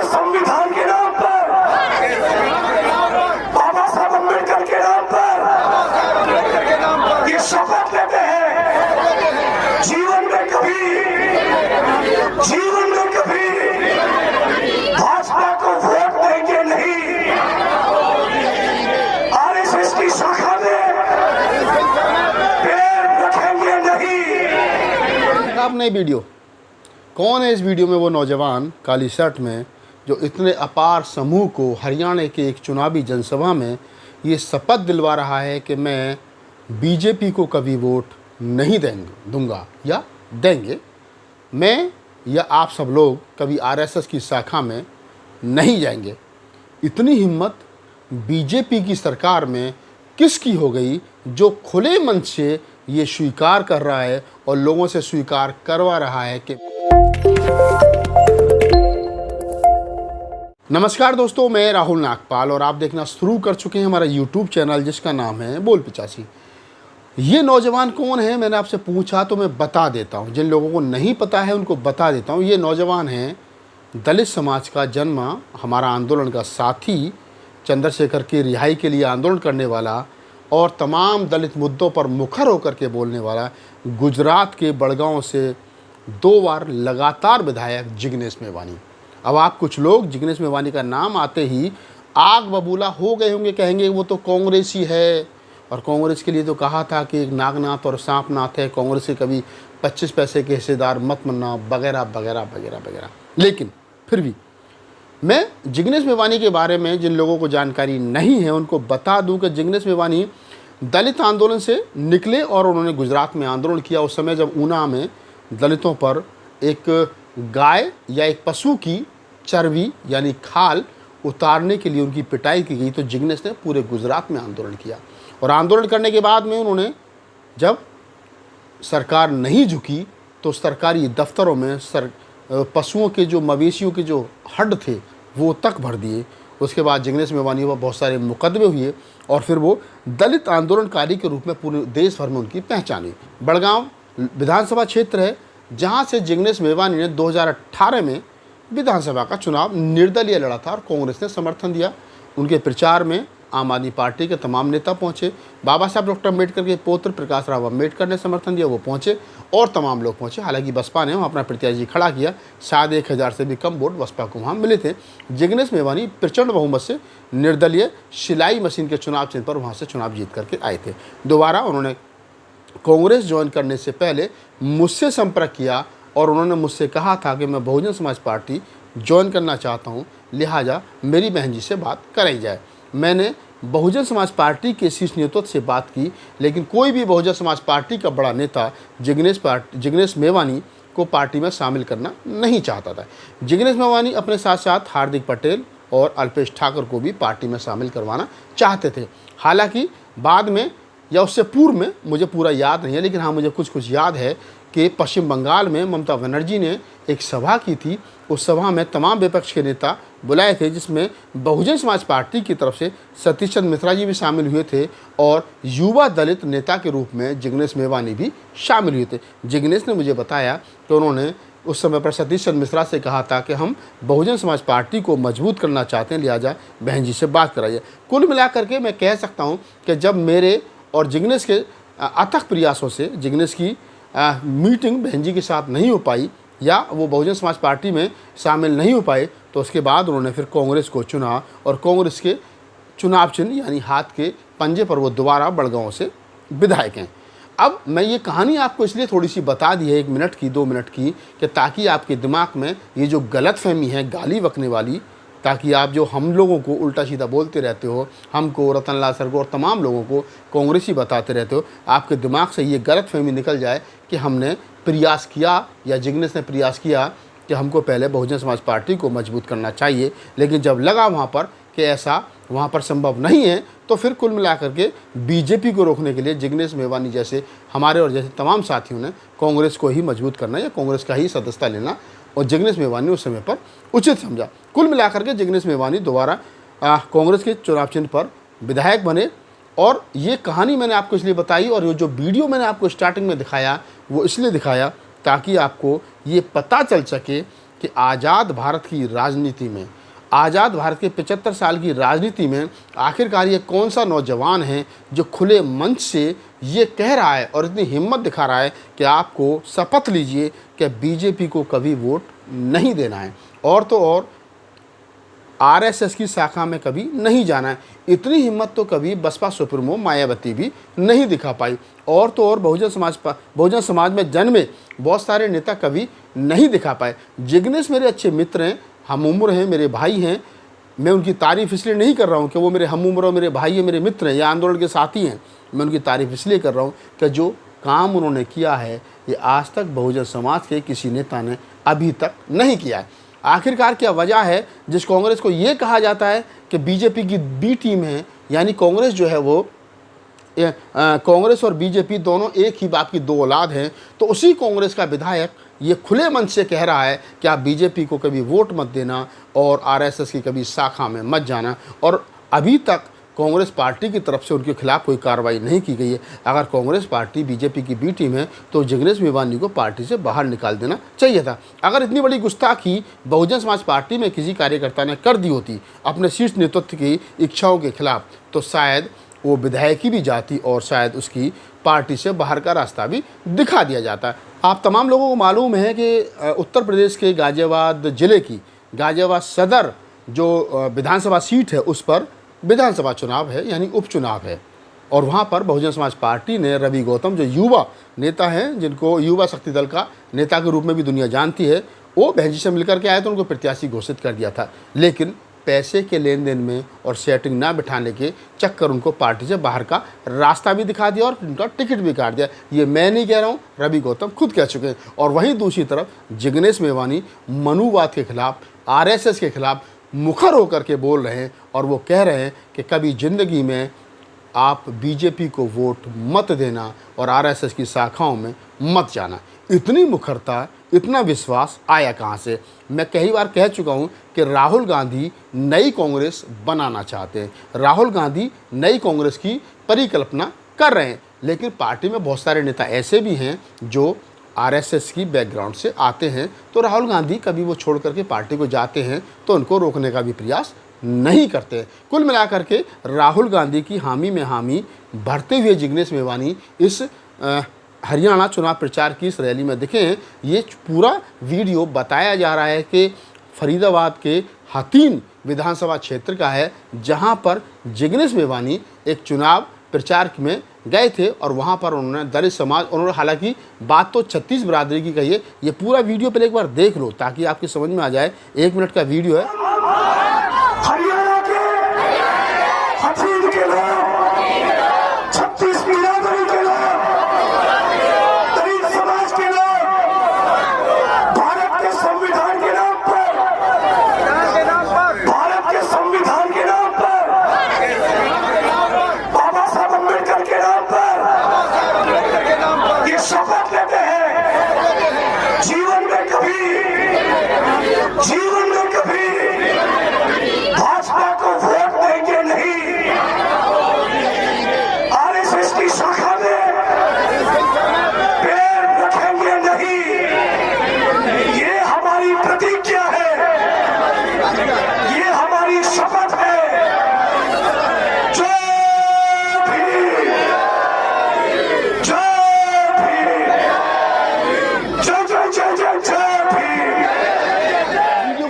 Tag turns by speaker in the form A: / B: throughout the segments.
A: संविधान के नाम पर, बाबा साहब अम्बेडकर के नाम पर ये शपथ लेते हैं जीवन में कभी भाजपा को वोट देंगे नहीं, आरएसएस की शाखा में पैर रखेंगे नहीं।
B: आपने वीडियो कौन है? इस वीडियो में वो नौजवान काली शर्ट में जो इतने अपार समूह को हरियाणा के एक चुनावी जनसभा में ये शपथ दिलवा रहा है कि मैं बीजेपी को कभी वोट नहीं दूंगा या देंगे, मैं या आप सब लोग कभी आरएसएस की शाखा में नहीं जाएंगे। इतनी हिम्मत बीजेपी की सरकार में किसकी हो गई जो खुले मन से ये स्वीकार कर रहा है और लोगों से स्वीकार करवा रहा है कि नमस्कार दोस्तों, मैं राहुल नागपाल और आप देखना शुरू कर चुके हैं हमारा यूट्यूब चैनल जिसका नाम है बोल 85। ये नौजवान कौन है मैंने आपसे पूछा तो मैं बता देता हूँ, जिन लोगों को नहीं पता है उनको बता देता हूँ। ये नौजवान हैं दलित समाज का जन्म, हमारा आंदोलन का साथी, चंद्रशेखर की रिहाई के लिए आंदोलन करने वाला और तमाम दलित मुद्दों पर मुखर होकर के बोलने वाला, गुजरात के बड़गांव से 2 बार लगातार विधायक जिग्नेश मेवानी। अब आप कुछ लोग जिग्नेश मेवानी का नाम आते ही आग बबूला हो गए होंगे, कहेंगे वो तो कांग्रेसी है और कांग्रेस के लिए तो कहा था कि एक नागनाथ और सांपनाथ है, कांग्रेस से कभी 25 पैसे के हिस्सेदार मत बनना वगैरह वगैरह वगैरह वगैरह। लेकिन फिर भी मैं जिग्नेश मेवानी के बारे में जिन लोगों को जानकारी नहीं है उनको बता दूं कि जिग्नेश मेवानी दलित आंदोलन से निकले और उन्होंने गुजरात में आंदोलन किया। उस समय जब ऊना में दलितों पर एक गाय या एक पशु की चर्बी यानी खाल उतारने के लिए उनकी पिटाई की गई तो जिग्नेश ने पूरे गुजरात में आंदोलन किया। और आंदोलन करने के बाद में उन्होंने जब सरकार नहीं झुकी तो सरकारी दफ्तरों में पशुओं के जो मवेशियों के जो हड्ड थे वो तक भर दिए। उसके बाद जिग्नेश मेवानी पर बहुत सारे मुकदमे हुए और फिर वो दलित आंदोलनकारी के रूप में पूरे देश भर में उनकी पहचान हुई। बड़गांव विधानसभा क्षेत्र है जहां से जिग्नेश मेवानी ने 2018 में विधानसभा का चुनाव निर्दलीय लड़ा था और कांग्रेस ने समर्थन दिया। उनके प्रचार में आम आदमी पार्टी के तमाम नेता पहुंचे, बाबा साहब डॉक्टर अम्बेडकर के पुत्र प्रकाश राव अम्बेडकर ने समर्थन दिया, वो पहुंचे और तमाम लोग पहुंचे। हालांकि बसपा ने वहाँ अपना प्रत्याशी खड़ा किया, शायद 1000 से भी कम वोट बसपा को वहाँ मिले थे। जिग्नेश मेवानी प्रचंड बहुमत से निर्दलीय सिलाई मशीन के चुनाव चिन्ह पर वहाँ से चुनाव जीत करके आए थे। दोबारा उन्होंने कांग्रेस ज्वाइन करने से पहले मुझसे संपर्क किया और उन्होंने मुझसे कहा था कि मैं बहुजन समाज पार्टी ज्वाइन करना चाहता हूं, लिहाजा मेरी बहन जी से बात कराई जाए। मैंने बहुजन समाज पार्टी के शीर्ष नेतृत्व से बात की, लेकिन कोई भी बहुजन समाज पार्टी का बड़ा नेता जिग्नेश मेवानी को पार्टी में शामिल करना नहीं चाहता था। जिग्नेश मेवानी अपने साथ साथ हार्दिक पटेल और अल्पेश ठाकुर को भी पार्टी में शामिल करवाना चाहते थे। हालांकि बाद में या उससे पूर्व में मुझे पूरा याद नहीं है, लेकिन हाँ मुझे कुछ याद है कि पश्चिम बंगाल में ममता बनर्जी ने एक सभा की थी। उस सभा में तमाम विपक्ष के नेता बुलाए थे जिसमें बहुजन समाज पार्टी की तरफ से सतीश चंद्र मिश्रा जी भी शामिल हुए थे और युवा दलित नेता के रूप में जिग्नेश मेवानी भी शामिल हुए थे। जिग्नेश ने मुझे बताया कि उन्होंने उस समय पर सतीश चंद्र मिश्रा से कहा था कि हम बहुजन समाज पार्टी को मजबूत करना चाहते हैं, लिहाजा बहन जी से बात कराइए। कुल मिलाकर के मैं कह सकता हूँ कि जब मेरे और जिग्नेश के अथक प्रयासों से जिग्नेश की मीटिंग बहन जी के साथ नहीं हो पाई या वो बहुजन समाज पार्टी में शामिल नहीं हो पाए तो उसके बाद उन्होंने फिर कांग्रेस को चुना और कांग्रेस के चुनाव चिन्ह यानी हाथ के पंजे पर वो दोबारा बड़गांव से विधायक हैं। अब मैं ये कहानी आपको इसलिए थोड़ी सी बता दी है 1 मिनट की 2 मिनट की कि ताकि आपके दिमाग में ये जो गलतफहमी है गाली बकने वाली, ताकि आप जो हम लोगों को उल्टा सीधा बोलते रहते हो, हमको रतनलाल सर को और तमाम लोगों को कांग्रेसी बताते रहते हो, आपके दिमाग से ये गलतफहमी निकल जाए कि हमने प्रयास किया या जिग्नेश ने प्रयास किया कि हमको पहले बहुजन समाज पार्टी को मजबूत करना चाहिए, लेकिन जब लगा वहाँ पर कि ऐसा वहाँ पर संभव नहीं है तो फिर कुल मिलाकर के बीजेपी को रोकने के लिए जिग्नेश मेवानी जैसे हमारे और जैसे तमाम साथियों ने कांग्रेस को ही मजबूत करना या कांग्रेस का ही सदस्यता लेना और जिग्नेश मेवानी उस समय पर उचित समझा। कुल मिलाकर के जिग्नेश मेवानी दोबारा कांग्रेस के चुनाव चिन्ह पर विधायक बने और ये कहानी मैंने आपको इसलिए बताई और ये जो वीडियो मैंने आपको स्टार्टिंग में दिखाया वो इसलिए दिखाया ताकि आपको ये पता चल सके कि आज़ाद भारत की राजनीति में आज़ाद भारत के 75 साल की राजनीति में आखिरकार ये कौन सा नौजवान है जो खुले मंच से ये कह रहा है और इतनी हिम्मत दिखा रहा है कि आपको शपथ लीजिए कि बीजेपी को कभी वोट नहीं देना है, और तो और आरएसएस की शाखा में कभी नहीं जाना है। इतनी हिम्मत तो कभी बसपा सुप्रीमो मायावती भी नहीं दिखा पाई, और तो और बहुजन समाज में जन्मे बहुत सारे नेता कभी नहीं दिखा पाए। जिग्नेश मेरे अच्छे मित्र हैं, हम उम्र हैं, मेरे भाई हैं। मैं उनकी तारीफ़ इसलिए नहीं कर रहा हूँ कि वो मेरे हम उम्र और मेरे भाई हैं, मेरे मित्र हैं या आंदोलन के साथी हैं। मैं उनकी तारीफ़ इसलिए कर रहा हूँ कि जो काम उन्होंने किया है ये आज तक बहुजन समाज के किसी नेता ने अभी तक नहीं किया है। आखिरकार क्या वजह है जिस कांग्रेस को ये कहा जाता है कि बीजेपी की बी टीम है, यानी कांग्रेस जो है वो कांग्रेस और बीजेपी दोनों एक ही बाप की दो औलाद हैं, तो उसी कांग्रेस का विधायक ये खुले मन से कह रहा है कि आप बीजेपी को कभी वोट मत देना और आरएसएस की कभी शाखा में मत जाना, और अभी तक कांग्रेस पार्टी की तरफ से उनके खिलाफ कोई कार्रवाई नहीं की गई है। अगर कांग्रेस पार्टी बीजेपी की बी टीम है तो जिग्नेश मेवानी को पार्टी से बाहर निकाल देना चाहिए था। अगर इतनी बड़ी गुस्ताखी बहुजन समाज पार्टी में किसी कार्यकर्ता ने कर दी होती अपने शीर्ष नेतृत्व की इच्छाओं के खिलाफ, तो शायद वो विधायकी भी जाती और शायद उसकी पार्टी से बाहर का रास्ता भी दिखा दिया जाता। आप तमाम लोगों को मालूम है कि उत्तर प्रदेश के गाज़ियाबाद ज़िले की गाज़ियाबाद सदर जो विधानसभा सीट है उस पर विधानसभा चुनाव है, यानी उपचुनाव है, और वहाँ पर बहुजन समाज पार्टी ने रवि गौतम जो युवा नेता हैं, जिनको युवा शक्ति दल का नेता के रूप में भी दुनिया जानती है, वो बहन जी से मिलकर के आए तो उनको प्रत्याशी घोषित कर दिया था। लेकिन पैसे के लेन देन में और सेटिंग ना बिठाने के चक्कर उनको पार्टी से बाहर का रास्ता भी दिखा दिया और उनका टिकट भी काट दिया। ये मैं नहीं कह रहा हूँ, रवि गौतम खुद कह चुके हैं। और वहीं दूसरी तरफ जिग्नेश मेवानी मनुवाद के खिलाफ, आरएसएस के खिलाफ मुखर होकर के बोल रहे हैं, और वो कह रहे हैं कि कभी ज़िंदगी में आप बीजेपी को वोट मत देना और आरएसएस की शाखाओं में मत जाना। इतनी मुखरता, इतना विश्वास आया कहाँ से? मैं कई बार कह चुका हूँ कि राहुल गांधी नई कांग्रेस बनाना चाहते हैं, राहुल गांधी नई कांग्रेस की परिकल्पना कर रहे हैं, लेकिन पार्टी में बहुत सारे नेता ऐसे भी हैं जो आरएसएस की बैकग्राउंड से आते हैं, तो राहुल गांधी कभी वो छोड़ करके पार्टी को जाते हैं तो उनको रोकने का भी प्रयास नहीं करते। कुल मिलाकर के राहुल गांधी की हामी में हामी भरते हुए जिग्नेश मेवानी इस हरियाणा चुनाव प्रचार की इस रैली में दिखे हैं। ये पूरा वीडियो बताया जा रहा है कि फरीदाबाद के हतीन विधानसभा क्षेत्र का है, जहां पर जिग्नेश मेवानी एक चुनाव प्रचार में गए थे और वहां पर उन्होंने दलित समाज, उन्होंने हालांकि बात तो 36 बिरादरी की कही है। ये पूरा वीडियो पहले एक बार देख लो ताकि आपकी समझ में आ जाए। 1 मिनट का वीडियो है।
A: हरियाणा के हथीन के लोग, 36 बिरादरी के लोग, दलित समाज के लोग भारत के संविधान के नाम पर, भारत के संविधान के नाम पर, बाबा साहब अम्बेडकर के नाम पर ये शपथ लेते हैं जीवन में कभी भाजपा को वोट देंगे नहीं, आरएसएस की शाखा में पैर रखेंगे नहीं। ये हमारी प्रतिज्ञा है, ये हमारी शपथ है।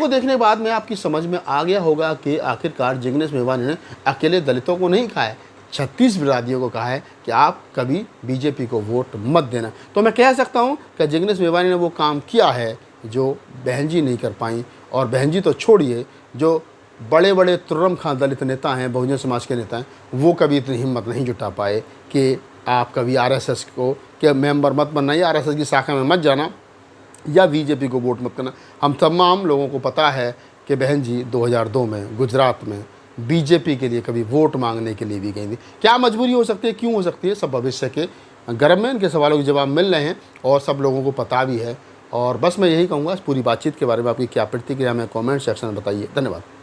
B: देखने के बाद में आपकी समझ में आ गया होगा कि आखिरकार जिग्नेश मेवानी ने अकेले दलितों को नहीं कहा है, 36 बिरादरियों को कहा है कि आप कभी बीजेपी को वोट मत देना। तो मैं कह सकता हूं कि जिग्नेश मेवानी ने वो काम किया है जो बहन जी नहीं कर पाई, और बहन जी तो छोड़िए, जो बड़े बड़े तुर्रम खां दलित नेता हैं, बहुजन समाज के नेता हैं, वो कभी इतनी हिम्मत नहीं जुटा पाए कि आप कभी आरएसएस को के मेंबर मत बनना या आरएसएस की शाखा में मत जाना या बीजेपी को वोट मत करना। हम तमाम लोगों को पता है कि बहन जी 2002 में गुजरात में बीजेपी के लिए कभी वोट मांगने के लिए भी गई थी। क्या मजबूरी हो सकती है, क्यों हो सकती है, सब भविष्य के गर्भ में इनके सवालों के जवाब मिल रहे हैं और सब लोगों को पता भी है। और बस मैं यही कहूँगा, इस पूरी बातचीत के बारे में आपकी क्या प्रतिक्रिया में कमेंट सेक्शन में बताइए। धन्यवाद।